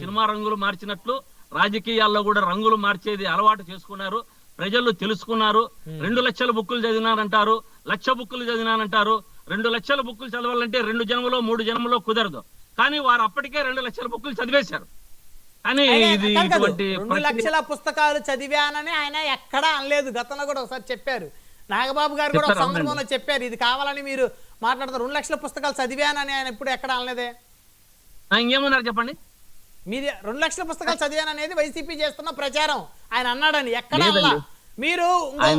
Cinema రంగులు మార్చినట్లు రాజకీయాల్లో కూడా రంగులు మార్చేది అలవాటు చేసుకున్నారు. ప్రజలు తెలుసుకున్నారు. 2 లక్షల బుక్కులు చదివినానంటారు, 1,00,000 బుక్కులు చదివినానంటారు. 2 లక్షల బుక్కులు చదవాలంటే 2 జన్మలో 3 జన్మలో కుదరదు. కానీ వారు అప్పటికే 2 లక్షల బుక్కులు చదివేశారు. కానీ ఇది ఇటువంటి 2 లక్షల పుస్తకాలు చదివానని ఆయన ఎక్కడా అనలేదు. గతంలో కూడా ఒకసారి చెప్పారు. నాగబాబు గారు కూడా ఒక సందర్భంలో చెప్పారు, ఇది కావాలని మీరు మాట్లాడతారు. 2 లక్షల పుస్తకాలు చదివానని ఆయన ఇప్పుడు ఎక్కడ అనలేదే. ఇంకేమన్నారు చెప్పండి. మీరు 2 లక్షల పుస్తకాలు చదివాననేది వైసీపీ చేస్తున్న ప్రచారం. ఆయన అన్నాడని ఎక్కడ అలా. మీరు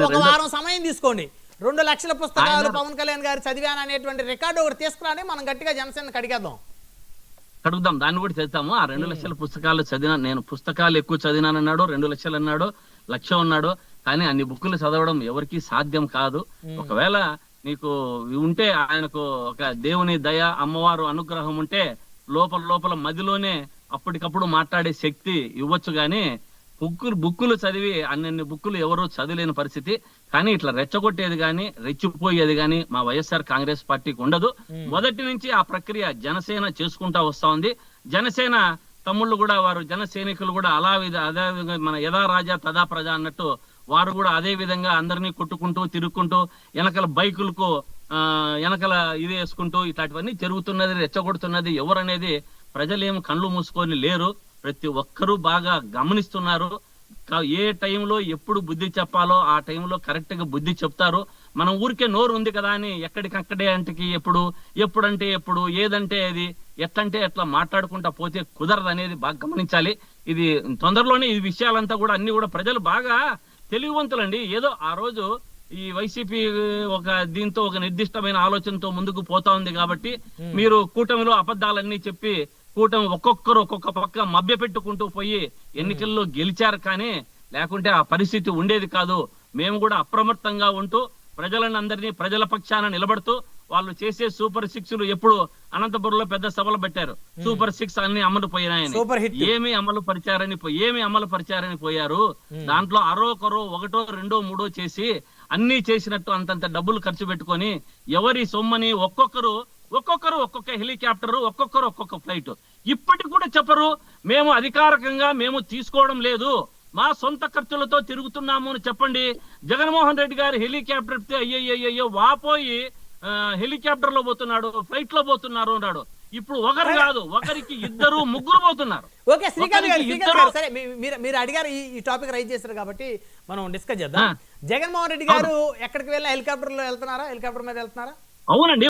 ఒక వారం సమయం తీసుకోండి. 2 లక్షల పుస్తకాలు పవన్ కళ్యాణ్ గారు చదివాను అనేటువంటి రికార్డు ఒకటి తీసుకురాని మనం గట్టిగా జనసేనకి అడుగుదాం. దాన్ని కూడా చేద్దాము. ఆ 2 లక్షల పుస్తకాలు చదివినా, నేను పుస్తకాలు ఎక్కువ చదివినానన్నాడు, 2 లక్షలు అన్నాడు, 1,00,000 అన్నాడు. కానీ అన్ని బుక్కులు చదవడం ఎవరికి సాధ్యం కాదు. ఒకవేళ నీకు ఉంటే, ఆయనకు ఒక దేవుని దయ, అమ్మవారు అనుగ్రహం ఉంటే లోపల మదిలోనే అప్పటికప్పుడు మాట్లాడే శక్తి ఇవ్వచ్చు. గాని బుక్కులు చదివి అన్ని బుక్కులు ఎవరు చదివలేని పరిస్థితి. కానీ ఇట్లా రెచ్చగొట్టేది గాని రెచ్చిపోయేది గాని మా వైఎస్ఆర్ కాంగ్రెస్ పార్టీకి ఉండదు. మొదటి నుంచి ఆ ప్రక్రియ జనసేన చేసుకుంటా వస్తా ఉంది. జనసేన తమ్ముళ్ళు కూడా, వారు జన సైనికులు కూడా అదే మన యథా రాజా తదా ప్రజ అన్నట్టు వారు కూడా అదే విధంగా అందరినీ కొట్టుకుంటూ తిరుక్కుంటూ వెనకల బైకులకు వెనకల ఇది వేసుకుంటూ ఇట్లాంటివన్నీ జరుగుతున్నది, రెచ్చగొడుతున్నది ఎవరనేది ప్రజలేం కళ్ళు మూసుకొని లేరు. ప్రతి ఒక్కరూ బాగా గమనిస్తున్నారు. ఏ టైంలో ఎప్పుడు బుద్ధి చెప్పాలో ఆ టైంలో కరెక్ట్ గా బుద్ధి చెప్తారు. మనం ఊరికే నోరు ఉంది కదా అని ఎక్కడికక్కడే అంటకి ఎప్పుడంటే ఎప్పుడు, ఏదంటే అది, ఎట్లంటే ఎట్లా మాట్లాడుకుంటా పోతే కుదరదు అనేది బాగా గమనించాలి. ఇది తొందరలోనే ఈ విషయాలంతా కూడా అన్ని కూడా ప్రజలు బాగా తెలివివంతులండి. ఏదో ఆ రోజు ఈ వైసీపీ దీంతో ఒక నిర్దిష్టమైన ఆలోచనతో ముందుకు పోతా ఉంది కాబట్టి మీరు కూటమిలో అబద్ధాలన్నీ చెప్పి కూటమి ఒక్కొక్కరు ఒక్కొక్క పక్క మభ్య పెట్టుకుంటూ పోయి ఎన్నికల్లో గెలిచారు. కానీ లేకుంటే ఆ పరిస్థితి ఉండేది కాదు. మేము కూడా అప్రమత్తంగా ఉంటూ ప్రజలందరినీ ప్రజల పక్షాన నిలబడుతూ వాళ్ళు చేసే సూపర్ 6లు ఎప్పుడు అనంతపురంలో పెద్ద సభలు పెట్టారు. సూపర్ 6 అన్ని అమలు పోయినాయని, ఏమి అమలు పరిచారని పోయారు. దాంట్లో అరోకరో 1, 2, 3 చేసి అన్ని చేసినట్టు అంతంత డబ్బులు ఖర్చు పెట్టుకొని ఎవరి సొమ్మని ఒక్కొక్కరు ఒక్కొక్క హెలికాప్టర్, ఒక్కొక్కరు ఒక్కొక్క ఫ్లైట్ ఇప్పటికి కూడా చెప్పరు. మేము అధికారికంగా మేము తీసుకోవడం లేదు, మా సొంత ఖర్చులతో తిరుగుతున్నాము అని చెప్పండి. జగన్మోహన్ రెడ్డి గారు హెలికాప్టర్ అయ్యో వాపోయి హెలికాప్టర్ లో పోతున్నాడు, ఫ్లైట్ లో పోతున్నారు అన్నాడు. ఇప్పుడు ఒకరు కాదు, ఒకరికి 2, 3 పోతున్నారు. ఓకే శ్రీకాంత్ గారు, సరే మీరు అడిగారు, ఈ టాపిక్ రైజ్ చేశారు కాబట్టి మనం డిస్కస్ చేద్దాం. జగన్మోహన్ రెడ్డి గారు ఎక్కడికి వెళ్ళినా హెలికాప్టర్ లో వెళ్తున్నారా? హెలికాప్టర్ మీద వెళ్తున్నారా? అవునండి.